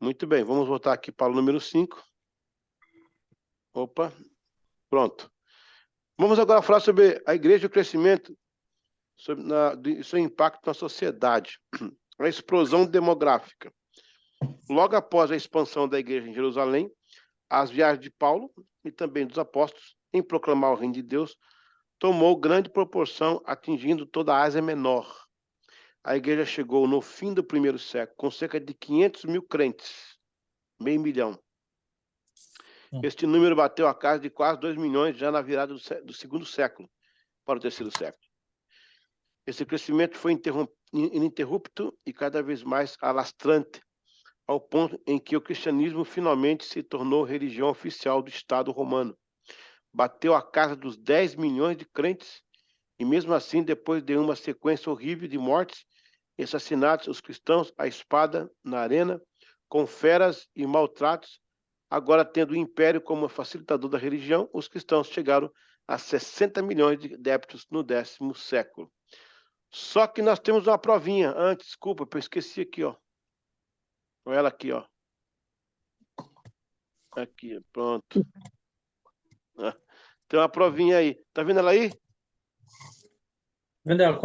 Muito bem, vamos voltar aqui para o número 5. Opa, pronto. Vamos agora falar sobre a igreja e o crescimento, sobre seu impacto na sociedade. A explosão demográfica. Logo após a expansão da igreja em Jerusalém, as viagens de Paulo e também dos apóstolos em proclamar o reino de Deus tomou grande proporção, atingindo toda a Ásia Menor. A igreja chegou no fim do primeiro século com cerca de 500 mil crentes, meio milhão. Este número bateu a casa de quase 2 milhões já na virada do segundo século para o terceiro século. Esse crescimento foi ininterrupto e cada vez mais alastrante, ao ponto em que o cristianismo finalmente se tornou religião oficial do Estado romano. Bateu a casa dos 10 milhões de crentes e mesmo assim, depois de uma sequência horrível de mortes e assassinatos, os cristãos à espada na arena, com feras e maltratos, agora tendo o império como facilitador da religião, os cristãos chegaram a 60 milhões de adeptos no 10º século. Só que nós temos uma provinha antes, desculpa, eu esqueci aqui, ó. Olha ela aqui, ó. Aqui, pronto. Tem uma provinha aí. Tá vendo ela aí? Vendel,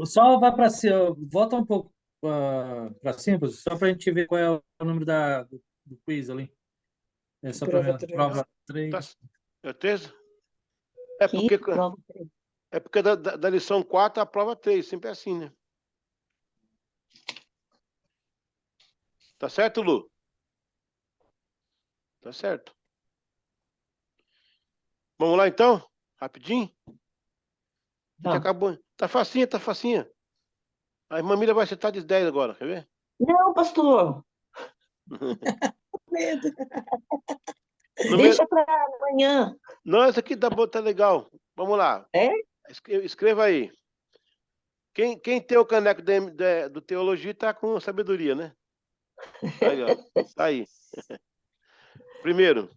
só vai para cima, volta um pouco para cima, só para a gente ver qual é o número do quiz ali. É só para prova 3. Tá, certeza? É porque, da lição 4 a prova 3, sempre é assim, né? Tá certo, Lu? Tá certo. Vamos lá, então? Rapidinho? A gente acabou. Tá facinha, tá facinha. A irmã Miriam vai acertar de 10 agora, quer ver? Não, pastor. Medo. Deixa para amanhã. Não, essa aqui tá legal. Vamos lá. É? Escreva aí. Quem tem o caneco do Teologia tá com sabedoria, né? Aí, ó. Tá aí. Primeiro,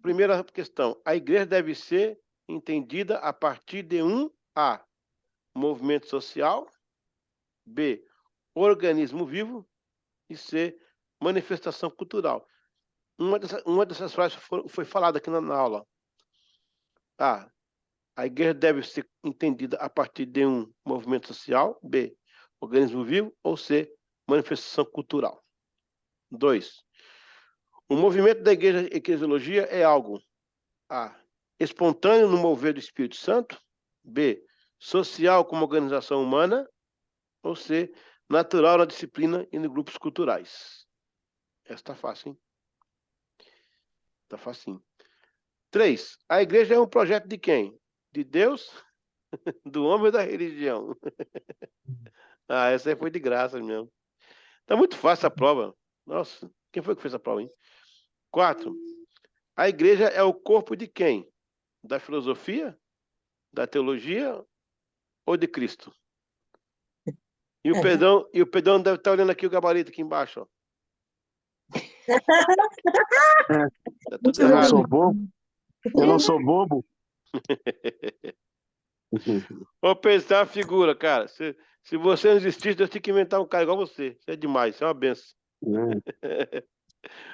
primeira questão. A igreja deve ser entendida a partir de A, movimento social, B, organismo vivo e C, manifestação cultural. Uma dessas frases foi falada aqui na aula. A igreja deve ser entendida a partir de movimento social, B, organismo vivo ou C, manifestação cultural. 2. O movimento da igreja eclesiologia é algo A, espontâneo no mover do Espírito Santo, B, social como organização humana, ou C, natural na disciplina e nos grupos culturais. Essa tá fácil, hein? Tá facinho. 3. A igreja é um projeto de quem? De Deus, do homem ou da religião? Essa aí foi de graça mesmo. Tá muito fácil a prova. Nossa, quem foi que fez a prova, hein? 4. A igreja é o corpo de quem? Da filosofia? Da teologia? Ou de Cristo? E o Pedrão deve estar olhando aqui o gabarito aqui embaixo, ó. Tá tudo errado. Eu não sou bobo. Eu não sou bobo. Vou pensar a figura, cara. Se você não existisse, Deus tinha que inventar um cara igual você. Isso é demais, isso é uma benção.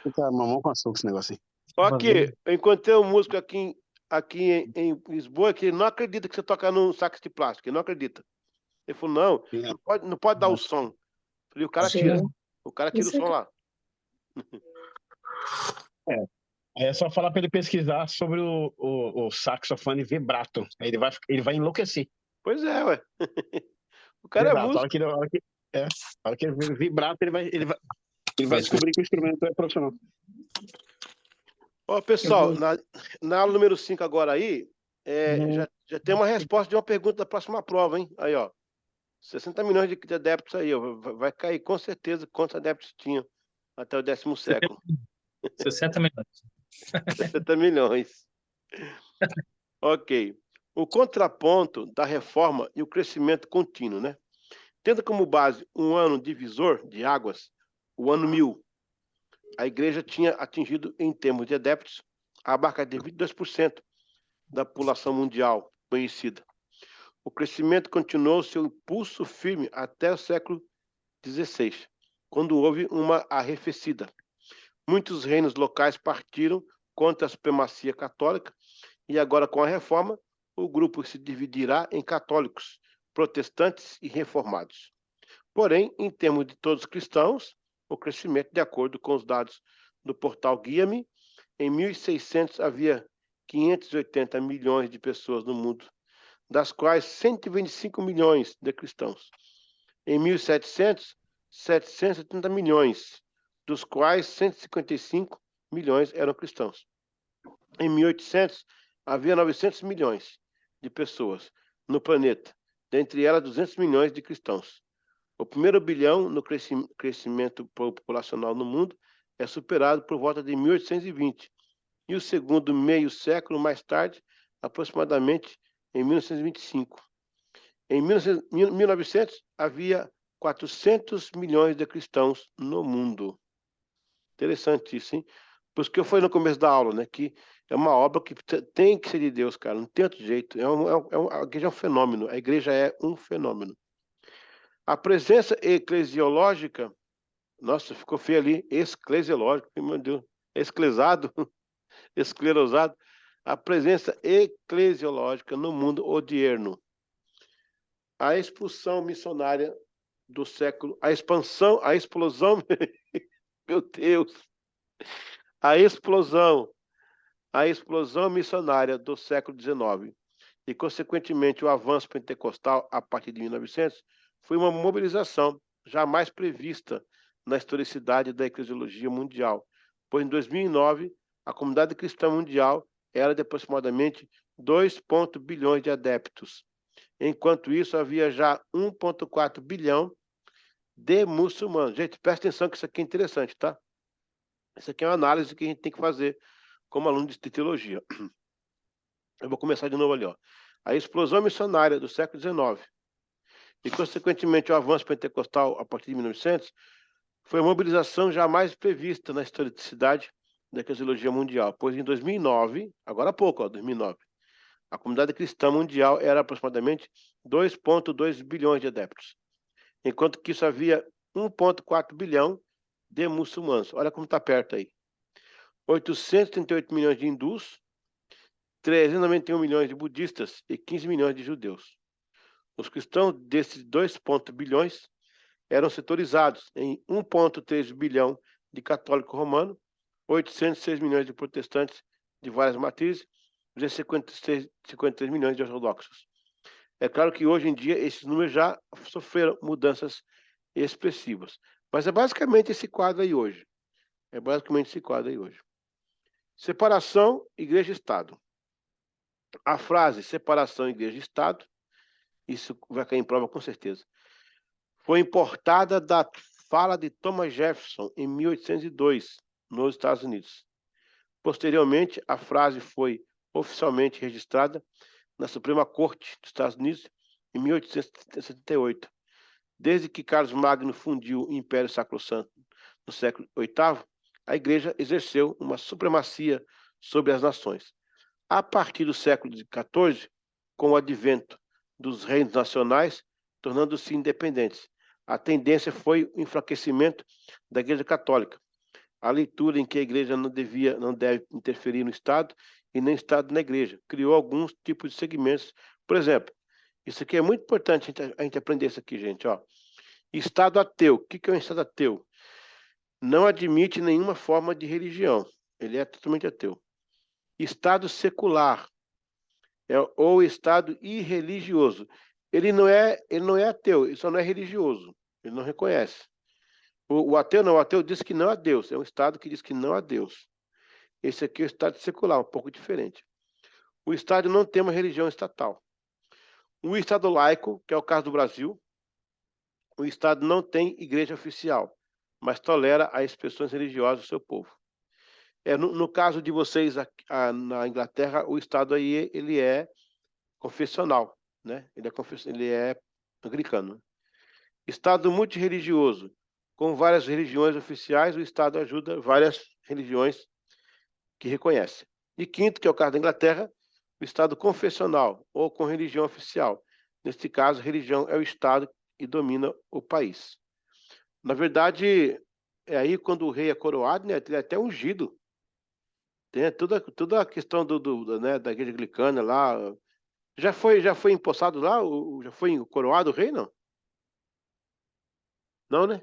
Fica mamão com açúcar esse negócio aí. Ok, eu encontrei um músico aqui em Lisboa que ele não acredita que você toca num sax de plástico. Ele não acredita. Ele falou, não pode dar o som. Eu falei, o cara tira. O cara tira o som lá. Aí é só falar para ele pesquisar sobre o saxofone vibrato. Aí ele vai enlouquecer. Pois é, ué. O cara é músico. A hora que ele vibrato, ele vai descobrir que o instrumento é profissional. Ó, pessoal, na aula número 5 agora aí, já tem uma resposta de uma pergunta da próxima prova, hein? Aí, ó. 60 milhões de adeptos aí, ó. Vai cair com certeza quantos adeptos tinham até o 10º século. 60 milhões. 60 milhões. Ok. O contraponto da reforma e o crescimento contínuo, né? Tendo como base um ano divisor de águas, o ano 1000, a igreja tinha atingido, em termos de adeptos, a marca de 22% da população mundial conhecida. O crescimento continuou seu impulso firme até o século XVI. quando houve uma arrefecida. Muitos reinos locais partiram contra a supremacia católica e agora, com a reforma, o grupo se dividirá em católicos, protestantes e reformados. Porém, em termos de todos os cristãos, o crescimento, de acordo com os dados do portal Guia-me, em 1600 havia 580 milhões de pessoas no mundo, das quais 125 milhões de cristãos. Em 1700, 770 milhões, dos quais 155 milhões eram cristãos. Em 1800, havia 900 milhões de pessoas no planeta, dentre elas 200 milhões de cristãos. O primeiro bilhão no crescimento populacional no mundo é superado por volta de 1820, e o segundo meio século mais tarde, aproximadamente em 1925. Em 1900, havia 400 milhões de cristãos no mundo. Interessante isso, hein? Por isso que eu falei no começo da aula, né? Que é uma obra que tem que ser de Deus, cara. Não tem outro jeito. A igreja é um fenômeno. A igreja é um fenômeno. A presença eclesiológica, nossa, ficou feio ali, esclesiológico, meu Deus, esclesado, esclerosado. A presença eclesiológica no mundo odierno. A expulsão missionária do século, a explosão, meu Deus, a explosão missionária do século XIX e, consequentemente, o avanço pentecostal a partir de 1900 foi uma mobilização jamais prevista na historicidade da eclesiologia mundial, pois em 2009 a comunidade cristã mundial era de aproximadamente 2 bilhões de adeptos. Enquanto isso, havia já 1,4 bilhão de muçulmanos. Gente, presta atenção que isso aqui é interessante, tá? Isso aqui é uma análise que a gente tem que fazer como aluno de teologia. Eu vou começar de novo ali, ó. A explosão missionária do século XIX e, consequentemente, o avanço pentecostal a partir de 1900 foi uma mobilização jamais prevista na historicidade da eclesiologia mundial, pois em 2009, agora há pouco, ó, 2009, a comunidade cristã mundial era aproximadamente 2,2 bilhões de adeptos, enquanto que isso havia 1,4 bilhão de muçulmanos. Olha como está perto aí. 838 milhões de hindus, 391 milhões de budistas e 15 milhões de judeus. Os cristãos desses 2 bilhões eram setorizados em 1,3 bilhão de católico romano, 806 milhões de protestantes de várias matrizes e 53 milhões de ortodoxos. É claro que hoje em dia esses números já sofreram mudanças expressivas, mas é basicamente esse quadro aí hoje. Separação, igreja e Estado. A frase separação, igreja e Estado, isso vai cair em prova com certeza, foi importada da fala de Thomas Jefferson em 1802, nos Estados Unidos. Posteriormente, a frase foi oficialmente registrada na Suprema Corte dos Estados Unidos em 1878. Desde que Carlos Magno fundiu o Império Sacrosanto no século VIII, a Igreja exerceu uma supremacia sobre as nações. A partir do século XIV, com o advento dos reinos nacionais, tornando-se independentes, a tendência foi o enfraquecimento da Igreja Católica. A leitura em que a Igreja não deve interferir no Estado e nem o Estado na Igreja criou alguns tipos de segmentos. Por exemplo, isso aqui é muito importante a gente aprender isso aqui, gente. Ó. Estado ateu. O que é um Estado ateu? Não admite nenhuma forma de religião. Ele é totalmente ateu. Estado secular ou Estado irreligioso. Ele não é ateu, ele só não é religioso. Ele não reconhece. O ateu não, o ateu diz que não há Deus. É um Estado que diz que não há Deus. Esse aqui é o Estado secular, um pouco diferente. O Estado não tem uma religião estatal. O Estado laico, que é o caso do Brasil, o Estado não tem igreja oficial, mas tolera as expressões religiosas do seu povo. No caso de vocês na Inglaterra, o Estado aí ele é confessional, né? Ele é anglicano. Estado multirreligioso. Com várias religiões oficiais, o Estado ajuda várias religiões que reconhecem. E quinto, que é o caso da Inglaterra, o Estado confessional ou com religião oficial. Neste caso, a religião é o Estado e domina o país. Na verdade, é aí quando o rei é coroado, né, ele é até ungido. Tem toda a questão né, da igreja anglicana lá. Já foi empossado lá? Já foi coroado o rei, não? Não, né?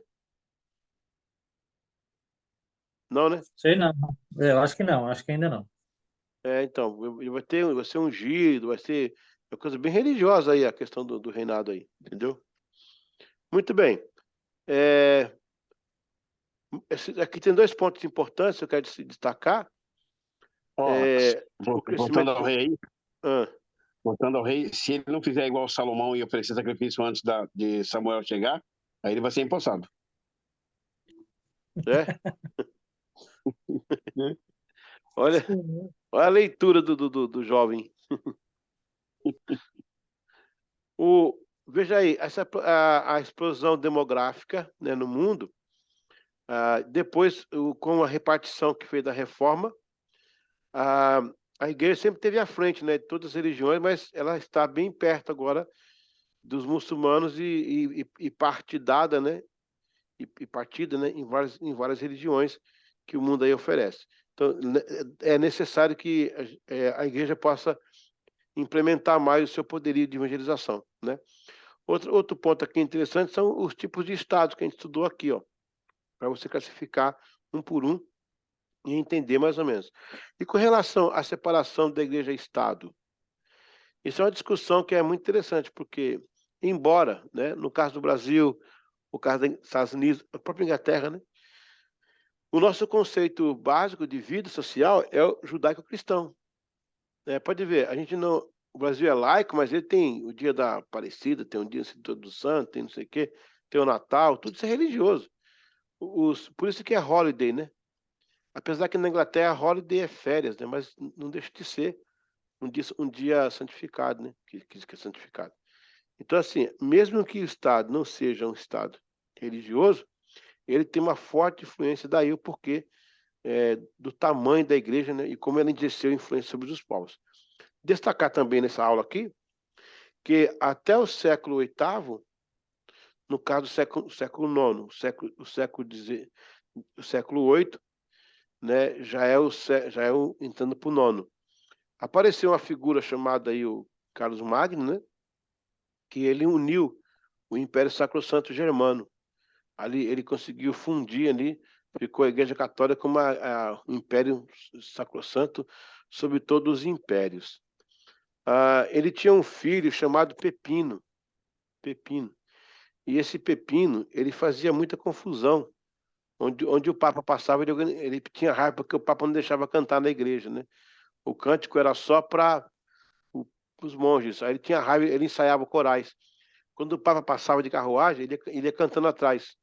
Não, né? Sei não. Eu acho que não, acho que ainda não. Então, vai ser ungido, vai ser uma coisa bem religiosa aí, a questão do reinado aí, entendeu? Muito bem. Aqui tem 2 pontos importantes que eu quero destacar. Ó, O voltando crescimento... ao rei aí, Ah, voltando ao rei, se ele não fizer igual Salomão e oferecer sacrifício antes de Samuel chegar, aí ele vai ser empossado. é? Olha, Sim. olha a leitura do jovem. Veja aí, a explosão demográfica, né, no mundo, depois, com a repartição que fez da reforma, a, a igreja sempre esteve à frente, né, de todas as religiões, mas ela está bem perto agora dos muçulmanos e partidada, né, e partida, né, em várias religiões que o mundo aí oferece. Então, é necessário que a igreja possa implementar mais o seu poderio de evangelização, né? Outro ponto aqui interessante são os tipos de estados que a gente estudou aqui, ó, para você classificar um por um e entender mais ou menos. E com relação à separação da igreja e Estado, isso é uma discussão que é muito interessante, porque, embora, né, no caso do Brasil, o caso dos Estados Unidos, a própria Inglaterra, né, o nosso conceito básico de vida social é o judaico-cristão. Pode ver, a gente não. O Brasil é laico, mas ele tem o dia da Aparecida, tem o dia do Santo, tem não sei o quê, tem o Natal, tudo isso é religioso. Por isso que é holiday, né? Apesar que na Inglaterra holiday é férias, né? Mas não deixa de ser um dia santificado, né? Que é santificado. Então, assim, mesmo que o Estado não seja um Estado religioso, ele tem uma forte influência daí o porquê do tamanho da igreja, né? E como ela exerceu influência sobre os povos. Destacar também nessa aula aqui que até o século VIII, no caso do século IX, o século VIII, né, já é entrando para o nono. Apareceu uma figura chamada aí o Carlos Magno, né, que ele uniu o Império Sacrosanto Germano. Ali ele conseguiu fundir ali, ficou a Igreja Católica como o Império Sacrosanto sobre todos os impérios. Ele tinha um filho chamado Pepino. E esse Pepino, ele fazia muita confusão. Onde o Papa passava, ele tinha raiva porque o Papa não deixava cantar na igreja, né? O cântico era só para os monges. Aí ele tinha raiva, ele ensaiava corais. Quando o Papa passava de carruagem, ele ia cantando atrás.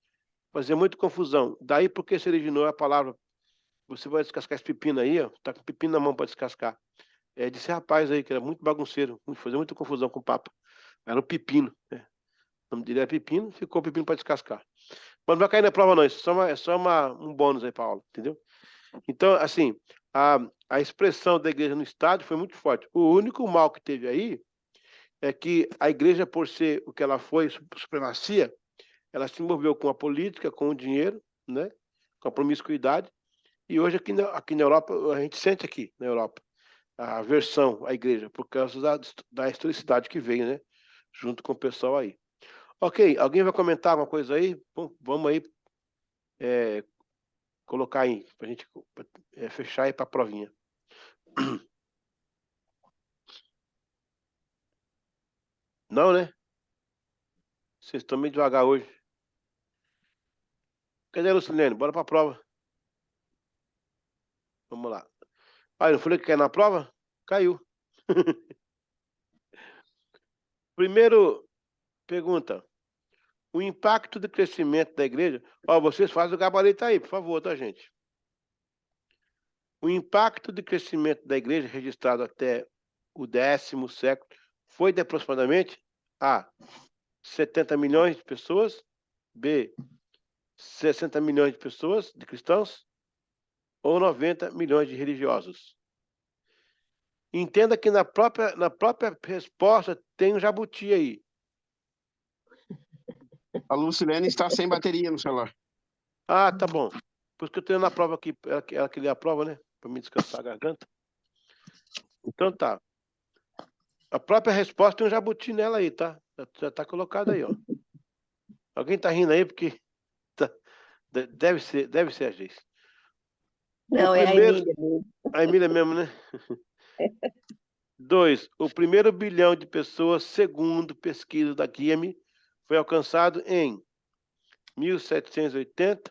Fazia muita confusão. Daí porque se originou a palavra, você vai descascar esse pepino aí, ó, tá com pepino na mão para descascar. Disse rapaz aí, que era muito bagunceiro, fazia muita confusão com o Papa. Era o Pepino, né? O nome dele era Pepino, ficou o pepino para descascar. Mas não vai cair na prova, não. Isso é só um bônus aí, Paulo, entendeu? Então, assim, a expressão da igreja no Estado foi muito forte. O único mal que teve aí é que a igreja, por ser o que ela foi, supremacia, ela se envolveu com a política, com o dinheiro, né? Com a promiscuidade. E hoje, aqui na Europa, a gente sente aqui na Europa a aversão à igreja, por causa da historicidade que veio, né? Junto com o pessoal aí. Ok, alguém vai comentar alguma coisa aí? Bom, vamos aí colocar aí, para a gente fechar aí para a provinha. Não, né? Vocês estão meio devagar hoje. Cadê a Lucilene? Bora para a prova. Vamos lá. Eu não falei que caiu na prova? Caiu. Primeiro, pergunta. O impacto do crescimento da igreja... vocês fazem o gabarito aí, por favor, tá, gente? O impacto de crescimento da igreja registrado até o 10º século foi de aproximadamente A, 70 milhões de pessoas, B, 60 milhões de pessoas, de cristãos, ou 90 milhões de religiosos. Entenda que na própria resposta tem um jabuti aí. A Lucilene está sem bateria no celular. Ah, tá bom. Por isso que eu tenho na prova aqui, ela que lê a prova, né? Para me descansar a garganta. Então tá. A própria resposta tem um jabuti nela aí, tá? Já tá colocado aí, ó. Alguém tá rindo aí porque deve ser a Geis. Não, é a Emília mesmo. A Emília mesmo, né? 2. O primeiro bilhão de pessoas, segundo pesquisa da GIEM, foi alcançado em 1780,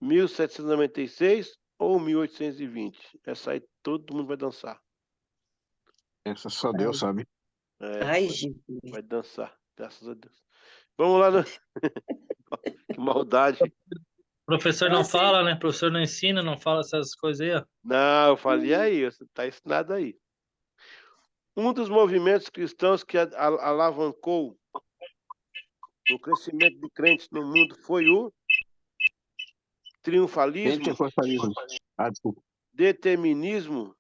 1796 ou 1820. Essa aí todo mundo vai dançar. Essa só Deus sabe. Ai, Jesus. Vai dançar, graças a Deus. Vamos lá. Que maldade. O professor não fala, né? O professor não ensina, não fala essas coisas aí, ó. Não, eu falei aí, você está ensinado aí. Um dos movimentos cristãos que alavancou o crescimento de crentes no mundo foi o triunfalismo, Pentecostalismo. Ah, desculpa. determinismo,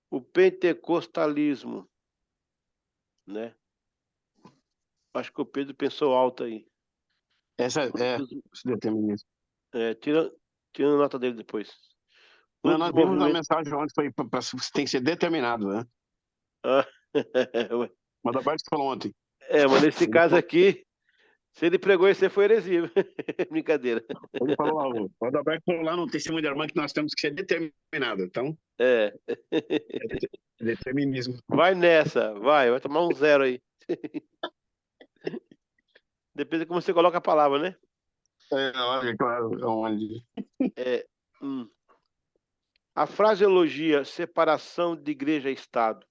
o pentecostalismo, né? Acho que o Pedro pensou alto aí. Essa é esse determinismo. Tira nota dele depois. Não, nós vimos a mensagem ontem, foi tem que ser determinado, né? Mas da parte falou ontem. Mas nesse caso aqui, se ele pregou isso, foi heresia. Brincadeira. Ele falou lá, o Adalberto falou lá no testemunho da irmã que nós temos que ser determinado. Então, determinismo. Vai nessa, vai tomar um 0 aí. Depende de como você coloca a palavra, né? Claro. A fraseologia separação de igreja e Estado,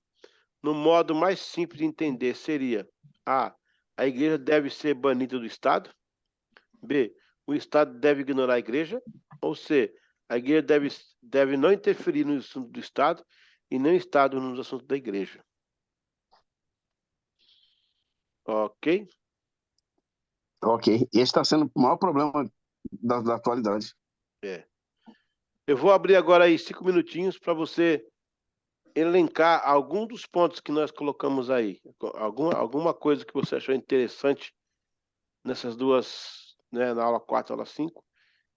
no modo mais simples de entender, seria: A igreja deve ser banida do Estado. B, o Estado deve ignorar a igreja. Ou C, a igreja deve não interferir no assunto do Estado e nem o Estado nos assuntos da igreja. Ok? Ok. Esse está sendo o maior problema da atualidade. Eu vou abrir agora aí 5 minutinhos para você elencar algum dos pontos que nós colocamos aí. Alguma coisa que você achou interessante nessas duas, né, na aula 4 e aula 5,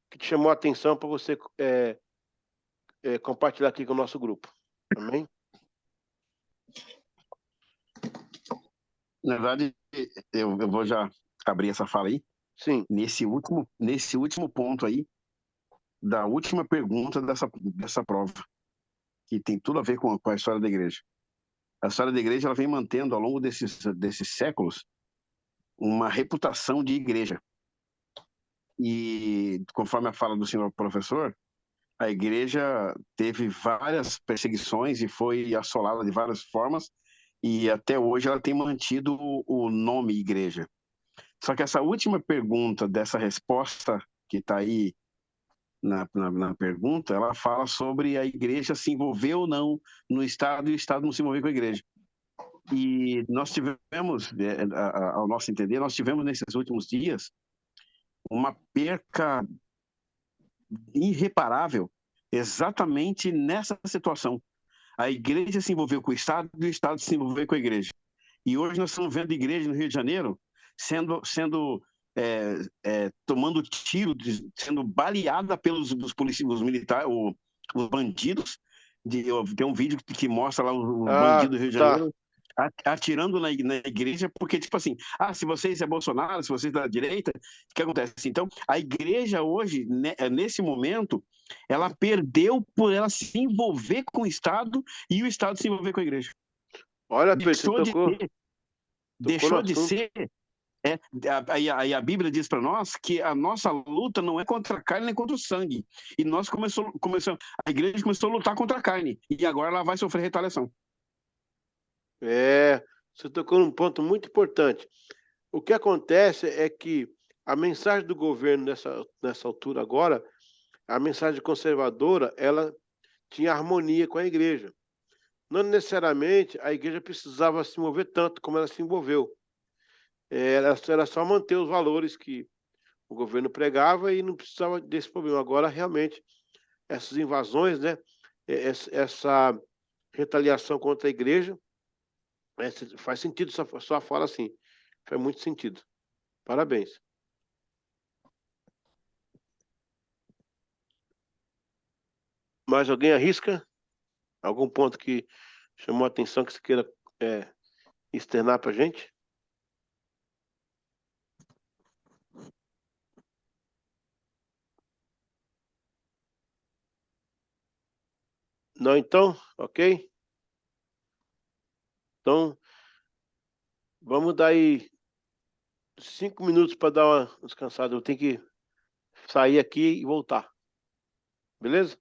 que te chamou a atenção para você compartilhar aqui com o nosso grupo. Amém? Na verdade, eu vou já abrir essa fala aí. Sim. Nesse último ponto aí, da última pergunta dessa prova, que tem tudo a ver com a história da igreja. A história da igreja ela vem mantendo ao longo desses séculos uma reputação de igreja. E, conforme a fala do senhor professor, a igreja teve várias perseguições e foi assolada de várias formas, e até hoje ela tem mantido o nome igreja. Só que essa última pergunta dessa resposta que está aí na pergunta, ela fala sobre a igreja se envolver ou não no Estado e o Estado não se envolver com a igreja. E nós tivemos, ao nosso entender, nesses últimos dias uma perca irreparável exatamente nessa situação. A igreja se envolveu com o Estado e o Estado se envolveu com a igreja. E hoje nós estamos vendo a igreja no Rio de Janeiro tomando tiro, sendo baleada pelos policiais, os militares, os bandidos. Tem um vídeo que mostra lá os bandidos do Rio de Janeiro atirando na igreja, porque, tipo assim, se vocês é Bolsonaro, se vocês é da direita, o que acontece? Então, a igreja hoje, nesse momento, ela perdeu por ela se envolver com o Estado e o Estado se envolver com a igreja. Olha, Pedro, deixou de ser. Aí a Bíblia diz para nós que a nossa luta não é contra a carne nem contra o sangue. E nós a igreja começou a lutar contra a carne. E agora ela vai sofrer retaliação. Você tocou num ponto muito importante. O que acontece é que a mensagem do governo nessa altura agora, a mensagem conservadora, ela tinha harmonia com a igreja. Não necessariamente a igreja precisava se mover tanto como ela se envolveu. Era só manter os valores que o governo pregava e não precisava desse problema. Agora, realmente, essas invasões, né, essa retaliação contra a igreja, faz sentido sua fala assim. Faz muito sentido. Parabéns. Mais alguém arrisca? Algum ponto que chamou a atenção que você queira externar para a gente? Não, então? Ok? Então, vamos dar aí 5 minutos para dar uma descansada. Eu tenho que sair aqui e voltar. Beleza?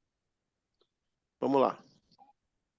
Vamos lá.